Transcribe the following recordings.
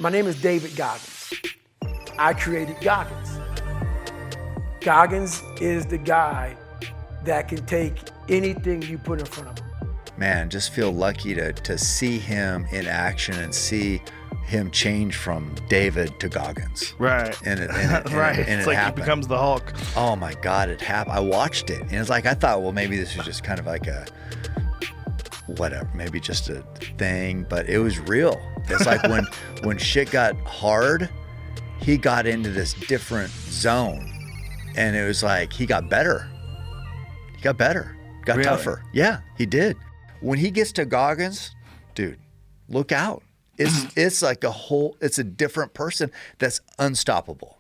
My name is David Goggins. I created Goggins. Goggins is the guy that can take anything you put in front of him. Man, just feel lucky to see him in action and see him change from David to Goggins. Right. And it right. And it's it like happened. He becomes the Hulk. Oh my God, it happened. I watched it, and it's like, I thought, well, maybe this was just kind of like a, whatever, maybe just a thing, but it was real. It's like when shit got hard, he got into this different zone, and it was like he got better. He got better, got Really? tougher. Yeah, he did. When he gets to Goggins, dude, look out. It's like it's a different person that's unstoppable.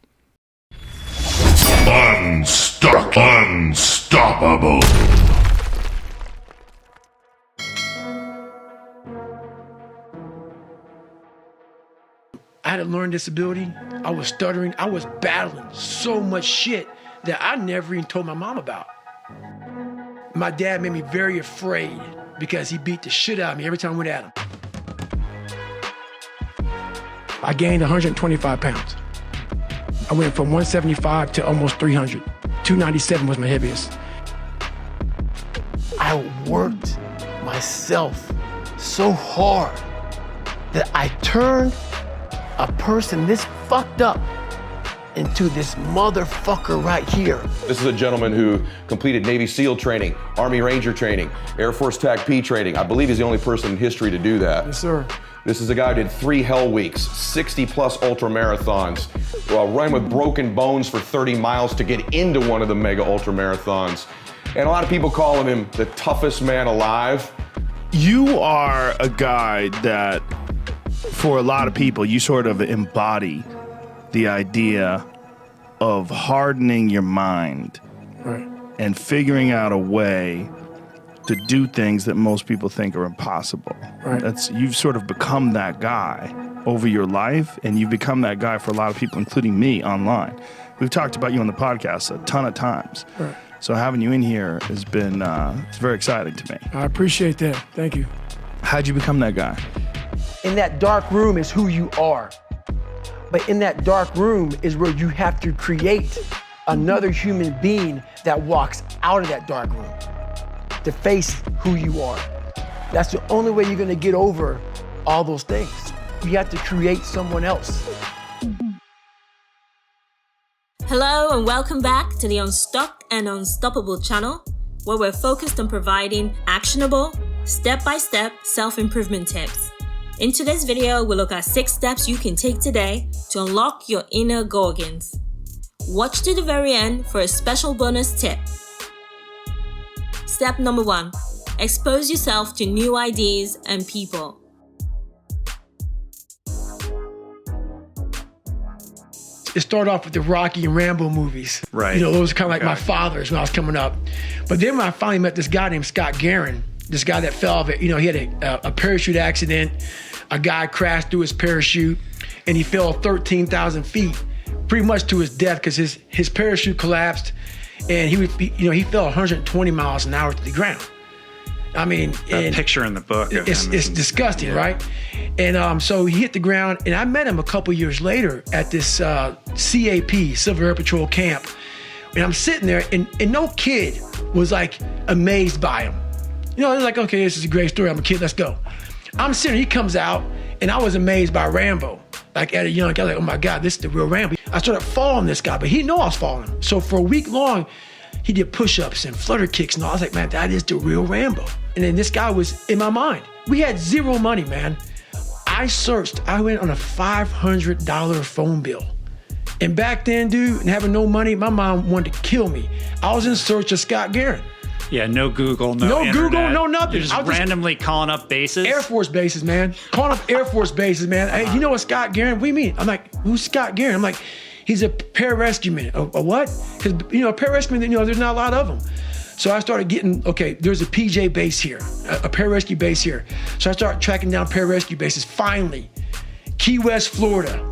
Unstoppable. I had a learning disability. I was stuttering. I was battling so much shit that I never even told my mom about. My dad made me very afraid because he beat the shit out of me every time I went at him. I gained 125 pounds. I went from 175 to almost 300. 297 was my heaviest. I worked myself so hard that I turned a person this fucked up into this motherfucker right here. This is a gentleman who completed Navy SEAL training, Army Ranger training, Air Force TAC-P training. I believe he's the only person in history to do that. Yes, sir. This is a guy who did 3 Hell Weeks, 60 plus ultramarathons, ran with broken bones for 30 miles to get into one of the mega ultramarathons. And a lot of people calling him the toughest man alive. You are a guy that, for a lot of people, you sort of embody the idea of hardening your mind Right. and figuring out a way to do things that most people think are impossible. Right. You've sort of become that guy over your life, and you've become that guy for a lot of people, including me, online. We've talked about you on the podcast a ton of times. Right. So having you in here has been it's very exciting to me. I appreciate that. Thank you. How'd you become that guy? In that dark room is who you are. But in that dark room is where you have to create another human being that walks out of that dark room to face who you are. That's the only way you're gonna get over all those things. You have to create someone else. Hello and welcome back to the Unstuck and Unstoppable channel, where we're focused on providing actionable, step-by-step self-improvement tips. In today's video, we'll look at 6 steps you can take today to unlock your inner Goggins. Watch to the very end for a special bonus tip. Step number 1, expose yourself to new ideas and people. It started off with the Rocky and Rambo movies. Right. You know, those were kind of like my fathers when I was coming up. But then when I finally met this guy named Scott Guerin, this guy that fell off it, you know, he had a parachute accident. A guy crashed through his parachute and he fell 13,000 feet, pretty much to his death because his parachute collapsed and he fell 120 miles an hour to the ground. I mean, that picture in the book. It's disgusting, yeah. Right? And so he hit the ground, and I met him a couple years later at this CAP, Civil Air Patrol camp. And I'm sitting there, and no kid was like amazed by him. You know, they're like, okay, this is a great story. I'm a kid, let's go. I'm sitting, he comes out, and I was amazed by Rambo. Like at a young guy, like, oh my God, this is the real Rambo. I started following this guy, but he didn't know I was following him. So for a week long, he did push-ups and flutter kicks and all. I was like, man, that is the real Rambo. And then this guy was in my mind. We had zero money, man. I went on a $500 phone bill. And back then, dude, and having no money, my mom wanted to kill me. I was in search of Scott Guerin. Yeah, no Google, no internet. Google, no nothing. You're just randomly calling up bases? Air Force bases, man. Calling up Air Force bases, man. Hey, you know what Scott Guerin? What do you mean? I'm like, who's Scott Guerin? I'm like, he's a pararescueman. A what? Because, you know, a pararescueman, you know, there's not a lot of them. So I started getting, okay, there's a PJ base here, a pararescue base here. So I started tracking down pararescue bases. Finally, Key West, Florida.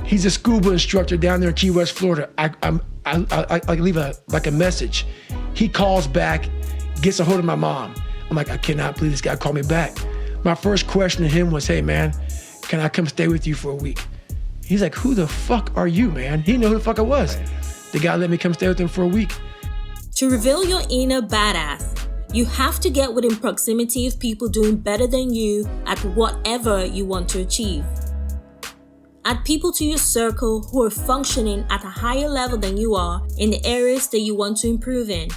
He's a scuba instructor down there in Key West, Florida. I leave a message. He calls back, gets a hold of my mom. I'm like, I cannot believe this guy called me back. My first question to him was, hey man, can I come stay with you for a week? He's like, who the fuck are you, man? He didn't know who the fuck I was. The guy let me come stay with him for a week. To reveal your inner badass, you have to get within proximity of people doing better than you at whatever you want to achieve. Add people to your circle who are functioning at a higher level than you are in the areas that you want to improve in.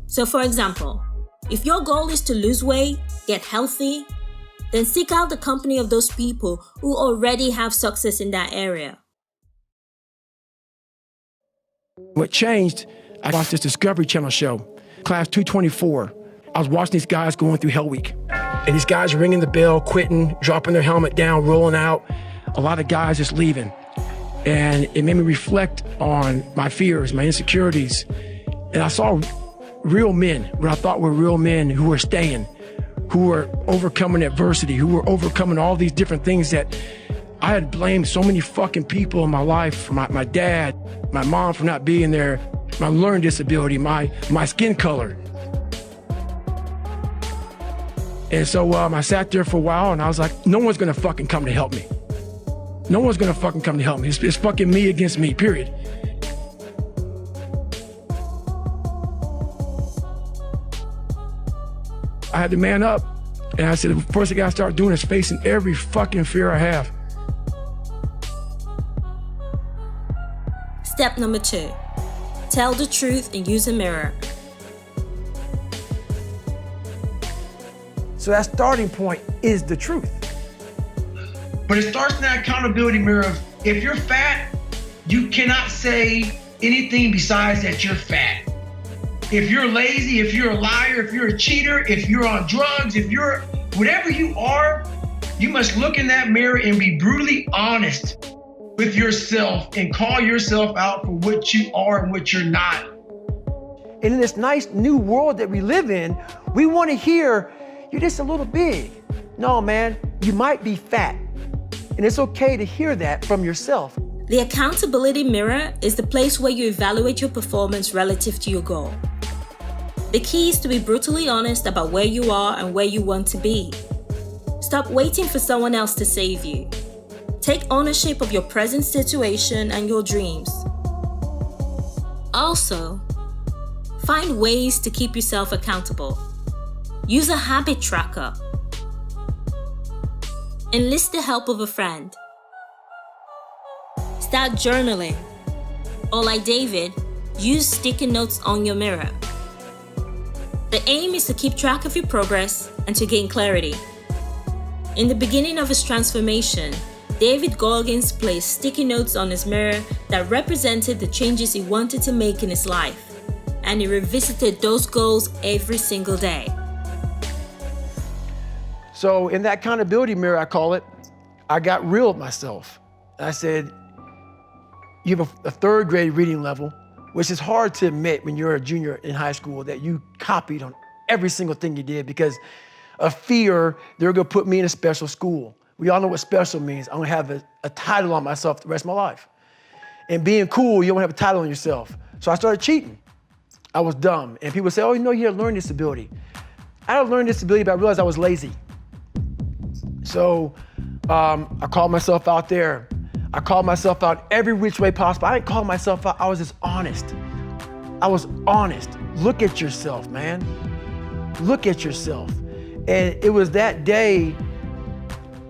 So for example, if your goal is to lose weight, get healthy, then seek out the company of those people who already have success in that area. What changed, I watched this Discovery Channel show, Class 224. I was watching these guys going through Hell Week. And these guys are ringing the bell, quitting, dropping their helmet down, rolling out. A lot of guys just leaving. And it made me reflect on my fears, my insecurities. And I saw real men, what I thought were real men who were staying, who were overcoming adversity, who were overcoming all these different things that I had blamed so many fucking people in my life, my dad, my mom for not being there, my learning disability, my skin color. And so I sat there for a while and I was like, no one's gonna fucking come to help me. No one's gonna fucking come to help me. It's fucking me against me, period. I had to man up. And I said, the first thing I gotta start doing is facing every fucking fear I have. Step number 2, tell the truth and use a mirror. So that starting point is the truth. But it starts in that accountability mirror of, if you're fat, you cannot say anything besides that you're fat. If you're lazy, if you're a liar, if you're a cheater, if you're on drugs, if you're whatever you are, you must look in that mirror and be brutally honest with yourself and call yourself out for what you are and what you're not. And in this nice new world that we live in, we want to hear, you're just a little big. No, man, you might be fat. And it's okay to hear that from yourself. The accountability mirror is the place where you evaluate your performance relative to your goal. The key is to be brutally honest about where you are and where you want to be. Stop waiting for someone else to save you. Take ownership of your present situation and your dreams. Also, find ways to keep yourself accountable. Use a habit tracker. Enlist the help of a friend. Start journaling. Or like David, use sticky notes on your mirror. The aim is to keep track of your progress and to gain clarity. In the beginning of his transformation, David Goggins placed sticky notes on his mirror that represented the changes he wanted to make in his life, and he revisited those goals every single day. So in that accountability mirror, I call it, I got real with myself. I said, you have a third grade reading level, which is hard to admit when you're a junior in high school that you copied on every single thing you did because of fear they're gonna put me in a special school. We all know what special means. I'm gonna have a title on myself the rest of my life. And being cool, you don't have a title on yourself. So I started cheating. I was dumb. And people say, oh, you know, you have a learning disability. I had a learning disability, but I realized I was lazy. So I called myself out there. I called myself out every which way possible. I didn't call myself out, I was just honest. I was honest. Look at yourself, man. Look at yourself. And it was that day,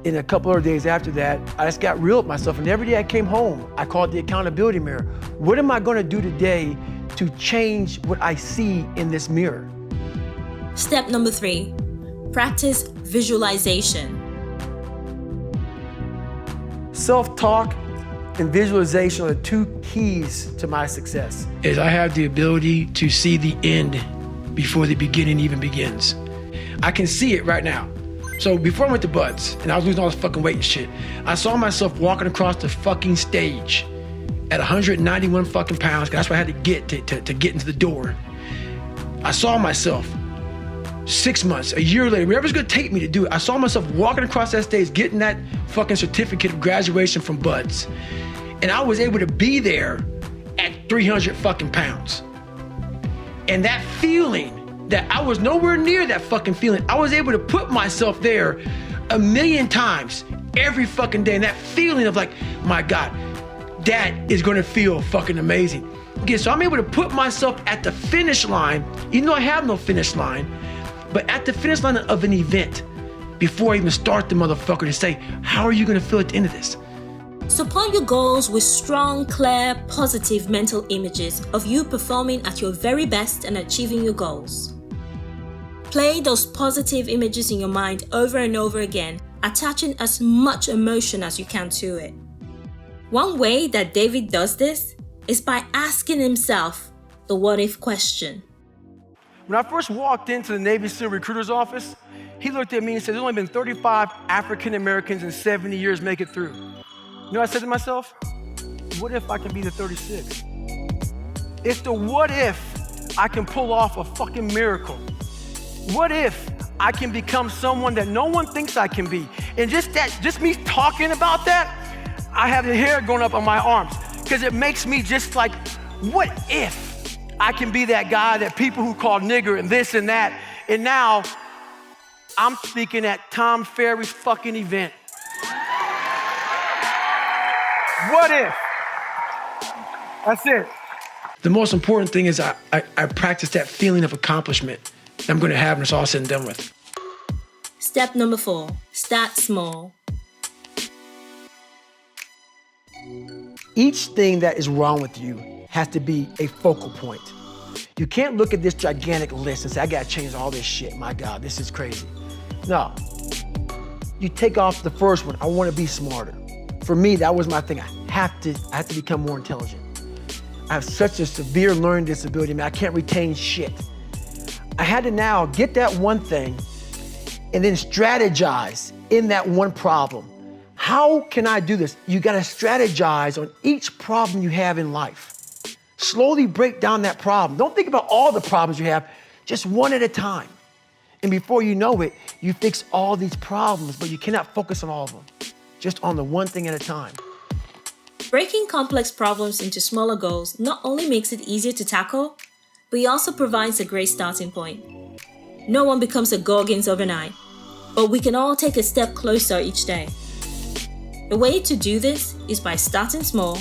and a couple other days after that, I just got real with myself. And every day I came home, I called the accountability mirror. What am I gonna do today to change what I see in this mirror? Step number 3, practice visualization. Self-talk and visualization are the two keys to my success. Is I have the ability to see the end before the beginning even begins. I can see it right now. So before I went to Buds and I was losing all this fucking weight and shit, I saw myself walking across the fucking stage at 191 fucking pounds, 'cause that's what I had to get to get into the door. I saw myself 6 months, a year later, wherever it's gonna take me to do it, I saw myself walking across that stage, getting that fucking certificate of graduation from Buds. And I was able to be there at 300 fucking pounds. And that feeling that I was nowhere near that fucking feeling, I was able to put myself there 1,000,000 times every fucking day. And that feeling of like, my God, that is gonna feel fucking amazing. Okay, so I'm able to put myself at the finish line, even though I have no finish line, but at the finish line of an event before I even start the motherfucker to say, how are you gonna feel at the end of this? Support your goals with strong, clear, positive mental images of you performing at your very best and achieving your goals. Play those positive images in your mind over and over again, attaching as much emotion as you can to it. One way that David does this is by asking himself the what if question. When I first walked into the Navy SEAL recruiter's office, he looked at me and said, there's only been 35 African Americans in 70 years make it through. You know what I said to myself? What if I can be the 36? It's the what if I can pull off a fucking miracle. What if I can become someone that no one thinks I can be? And just me talking about that, I have the hair going up on my arms because it makes me just like, what if I can be that guy that people who call nigger and this and that, and now I'm speaking at Tom Ferry's fucking event. What if? That's it. The most important thing is I practice that feeling of accomplishment that I'm gonna have when it's all said and done with. Step number 4, start small. Each thing that is wrong with you has to be a focal point. You can't look at this gigantic list and say, I gotta change all this shit. My God, this is crazy. No. You take off the first one, I wanna be smarter. For me, that was my thing. I have to become more intelligent. I have such a severe learning disability, man, I can't retain shit. I had to now get that one thing and then strategize in that one problem. How can I do this? You gotta strategize on each problem you have in life. Slowly break down that problem. Don't think about all the problems you have, just one at a time. And before you know it, you fix all these problems, but you cannot focus on all of them. Just on the one thing at a time. Breaking complex problems into smaller goals not only makes it easier to tackle, but it also provides a great starting point. No one becomes a Goggins overnight, but we can all take a step closer each day. The way to do this is by starting small,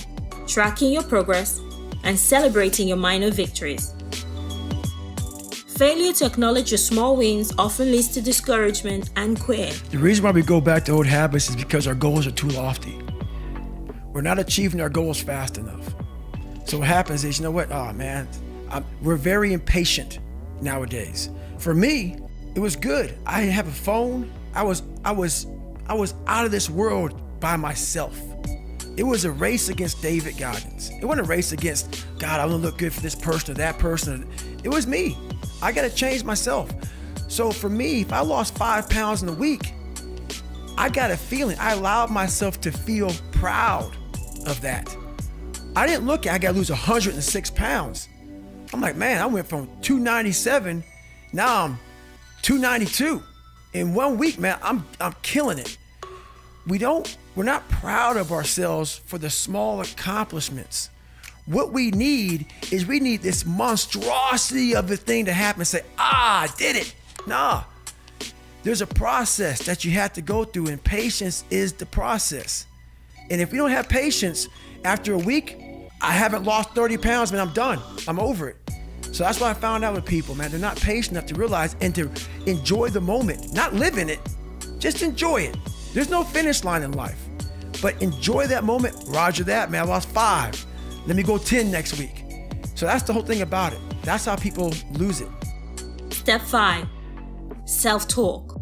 tracking your progress, and celebrating your minor victories. Failure to acknowledge your small wins often leads to discouragement and quitting. The reason why we go back to old habits is because our goals are too lofty. We're not achieving our goals fast enough. So what happens is, you know what? Oh man, we're very impatient nowadays. For me, it was good. I didn't have a phone. I was out of this world by myself. It was a race against David Goggins. It wasn't a race against, God, I want to look good for this person or that person. It was me. I got to change myself. So for me, if I lost 5 pounds in a week, I got a feeling. I allowed myself to feel proud of that. I didn't look at, I got to lose 106 pounds. I'm like, man, I went from 297, now I'm 292. In 1 week, man, I'm killing it. We're not proud of ourselves for the small accomplishments. What we need is this monstrosity of the thing to happen and say, I did it. Nah, there's a process that you have to go through, and patience is the process. And if we don't have patience, after a week, I haven't lost 30 pounds, man, I'm done. I'm over it. So that's what I found out with people, man. They're not patient enough to realize and to enjoy the moment. Not live in it, just enjoy it. There's no finish line in life, but enjoy that moment. Roger that, man, I lost 5. Let me go 10 next week. So that's the whole thing about it. That's how people lose it. Step 5, self-talk.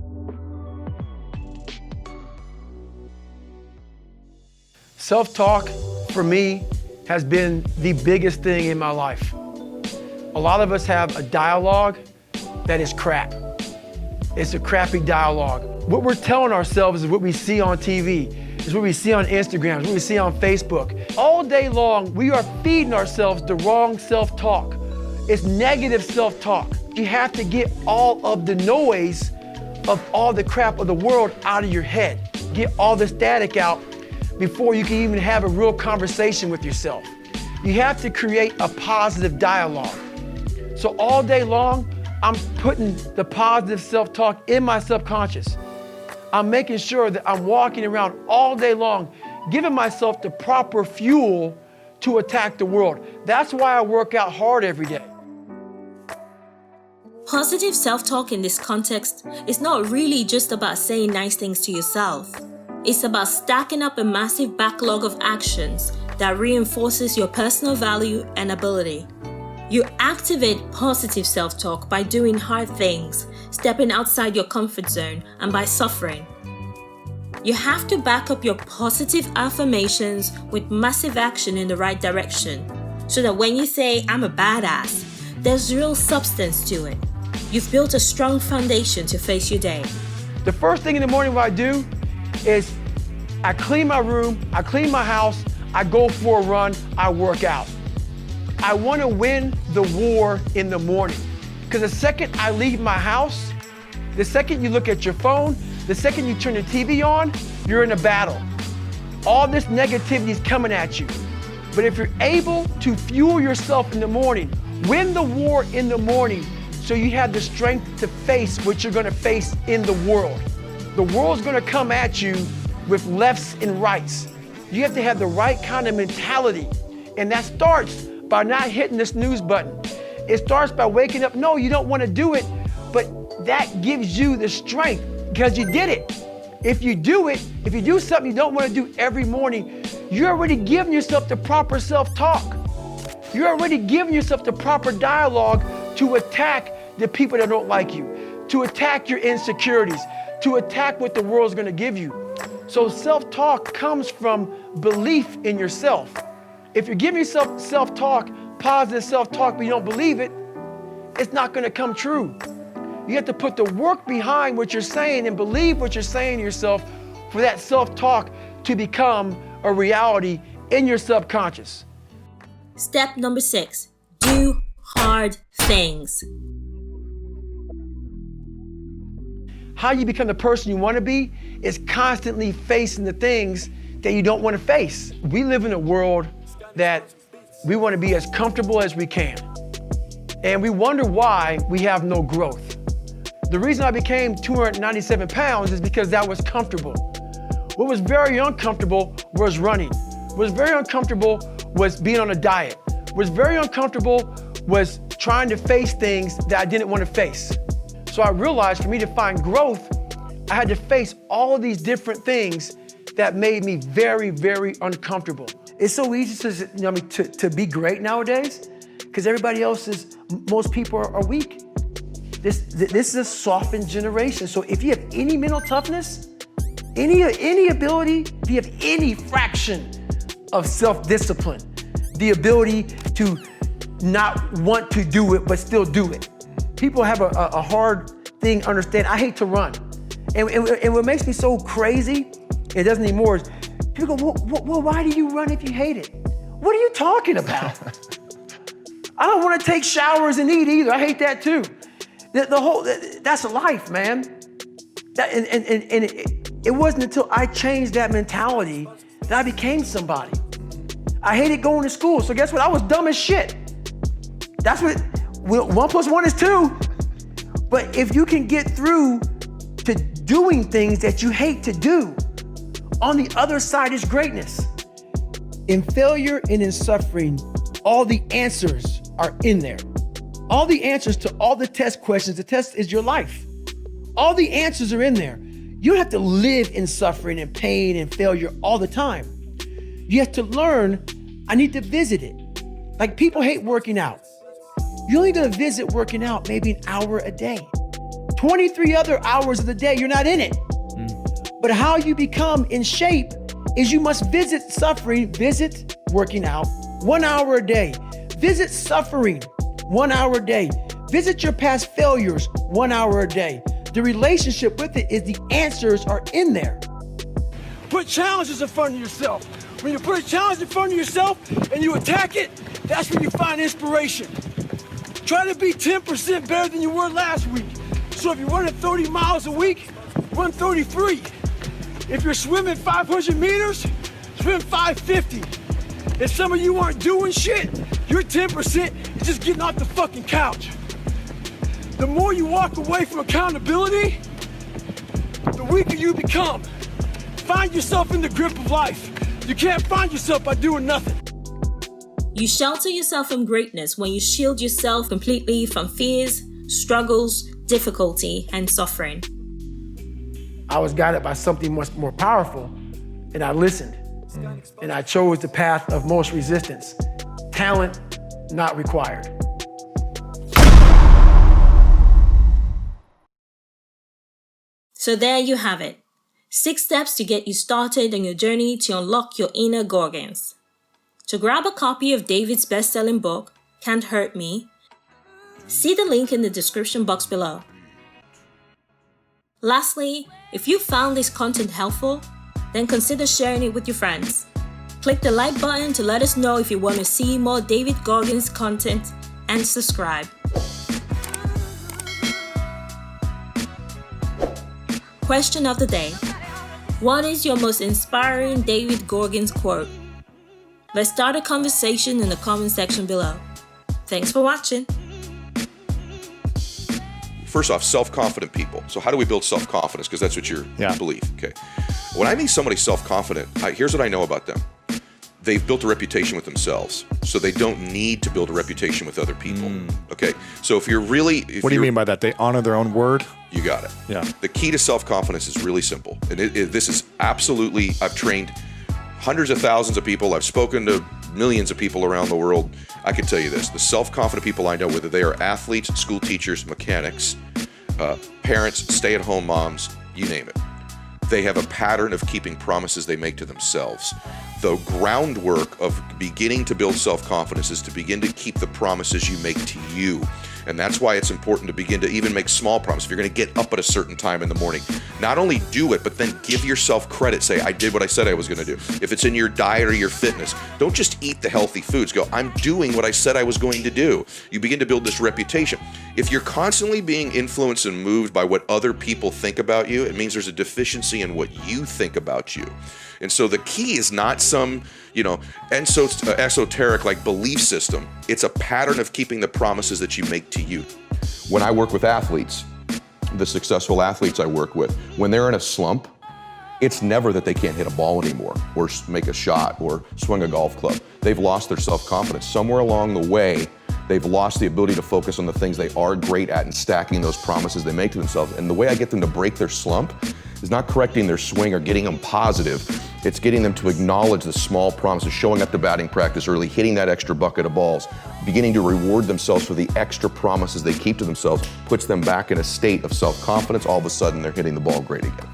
Self-talk, for me, has been the biggest thing in my life. A lot of us have a dialogue that is crap. It's a crappy dialogue. What we're telling ourselves is what we see on TV, is what we see on Instagram, is what we see on Facebook. All day long, we are feeding ourselves the wrong self-talk. It's negative self-talk. You have to get all of the noise of all the crap of the world out of your head. Get all the static out before you can even have a real conversation with yourself. You have to create a positive dialogue. So all day long, I'm putting the positive self-talk in my subconscious. I'm making sure that I'm walking around all day long giving myself the proper fuel to attack the world. That's why I work out hard every day. Positive self-talk in this context is not really just about saying nice things to yourself. It's about stacking up a massive backlog of actions that reinforces your personal value and ability. You activate positive self-talk by doing hard things, stepping outside your comfort zone, and by suffering. You have to back up your positive affirmations with massive action in the right direction, so that when you say, "I'm a badass," there's real substance to it. You've built a strong foundation to face your day. The first thing in the morning what I do is I clean my room, I clean my house, I go for a run, I work out. I want to win the war in the morning. Because the second I leave my house, the second you look at your phone, the second you turn the TV on, you're in a battle. All this negativity is coming at you. But if you're able to fuel yourself in the morning, win the war in the morning, so you have the strength to face what you're gonna face in the world. The world's gonna come at you with lefts and rights. You have to have the right kind of mentality. And that starts by not hitting the snooze button. It starts by waking up. No, you don't wanna do it, but that gives you the strength because you did it. If you do it, if you do something you don't wanna do every morning, you're already giving yourself the proper self-talk. You're already giving yourself the proper dialogue to attack the people that don't like you, to attack your insecurities, to attack what the world's gonna give you. So self-talk comes from belief in yourself. If you're giving yourself self-talk, positive self-talk, but you don't believe it, it's not gonna come true. You have to put the work behind what you're saying and believe what you're saying to yourself for that self-talk to become a reality in your subconscious. Step number 6, do hard things. How you become the person you want to be is constantly facing the things that you don't want to face. We live in a world that we want to be as comfortable as we can. And we wonder why we have no growth. The reason I became 297 pounds is because that was comfortable. What was very uncomfortable was running. What was very uncomfortable was being on a diet. What was very uncomfortable was trying to face things that I didn't want to face. So I realized for me to find growth, I had to face all of these different things that made me very, very uncomfortable. It's so easy to be great nowadays because most people are weak. This is a softened generation. So if you have any mental toughness, any ability, if you have any fraction of self-discipline, the ability to not want to do it but still do it. People have a hard thing to understand. I hate to run. And what makes me so crazy, it doesn't anymore, is people go, well, why do you run if you hate it? What are you talking about? I don't want to take showers and eat either. I hate that too. That's life, man. It wasn't until I changed that mentality that I became somebody. I hated going to school, so guess what? I was dumb as shit. That's what 1 + 1 is 2. But if you can get through to doing things that you hate to do, on the other side is greatness. In failure and in suffering, all the answers are in there. All the answers to all the test questions. The test is your life. All the answers are in there. You don't have to live in suffering and pain and failure all the time. You have to learn, I need to visit it. Like people hate working out. You're only gonna visit working out maybe an hour a day. 23 other hours of the day, you're not in it. But how you become in shape is you must visit suffering, visit working out 1 hour a day. Visit suffering 1 hour a day. Visit your past failures 1 hour a day. The relationship with it is the answers are in there. Put challenges in front of yourself. When you put a challenge in front of yourself and you attack it, that's when you find inspiration. Try to be 10% better than you were last week. So if you're running 30 miles a week, run 33. If you're swimming 500 meters, swim 550. If some of you aren't doing shit, your 10% is just getting off the fucking couch. The more you walk away from accountability, the weaker you become. Find yourself in the grip of life. You can't find yourself by doing nothing. You shelter yourself from greatness when you shield yourself completely from fears, struggles, difficulty, and suffering. I was guided by something much more powerful, and I listened. And I chose the path of most resistance. Talent not required. So there you have it. 6 steps to get you started on your journey to unlock your inner Goggins. To grab a copy of David's best-selling book, Can't Hurt Me, see the link in the description box below. Lastly, if you found this content helpful, then consider sharing it with your friends. Click the like button to let us know if you want to see more David Goggins content, and subscribe. Question of the day. What is your most inspiring David Goggins quote? Let's start a conversation in the comment section below. Thanks for watching. First off, self-confident people. So how do we build self-confidence? Because that's what you believe. Okay. When I meet somebody self-confident, here's what I know about them. They've built a reputation with themselves, so they don't need to build a reputation with other people. Okay. So if you're really... What do you mean by that? They honor their own word? You got it. Yeah. The key to self-confidence is really simple. And this is absolutely... I've trained hundreds of thousands of people. I've spoken to millions of people around the world. I can tell you this. The self-confident people I know, whether they are athletes, school teachers, mechanics, parents, stay-at-home moms, you name it. They have a pattern of keeping promises they make to themselves. The groundwork of beginning to build self-confidence is to begin to keep the promises you make to you. And that's why it's important to begin to even make small promises. If you're going to get up at a certain time in the morning, not only do it, but then give yourself credit. Say, I did what I said I was going to do. If it's in your diet or your fitness, don't just eat the healthy foods. Go, I'm doing what I said I was going to do. You begin to build this reputation. If you're constantly being influenced and moved by what other people think about you, it means there's a deficiency in what you think about you. And so the key is not some, esoteric like belief system. It's a pattern of keeping the promises that you make to you. When I work with athletes, the successful athletes I work with, when they're in a slump, it's never that they can't hit a ball anymore or make a shot or swing a golf club. They've lost their self-confidence. Somewhere along the way, they've lost the ability to focus on the things they are great at and stacking those promises they make to themselves. And the way I get them to break their slump is not correcting their swing or getting them positive. It's getting them to acknowledge the small promises, showing up to batting practice early, hitting that extra bucket of balls, beginning to reward themselves for the extra promises they keep to themselves, puts them back in a state of self-confidence. All of a sudden, they're hitting the ball great again.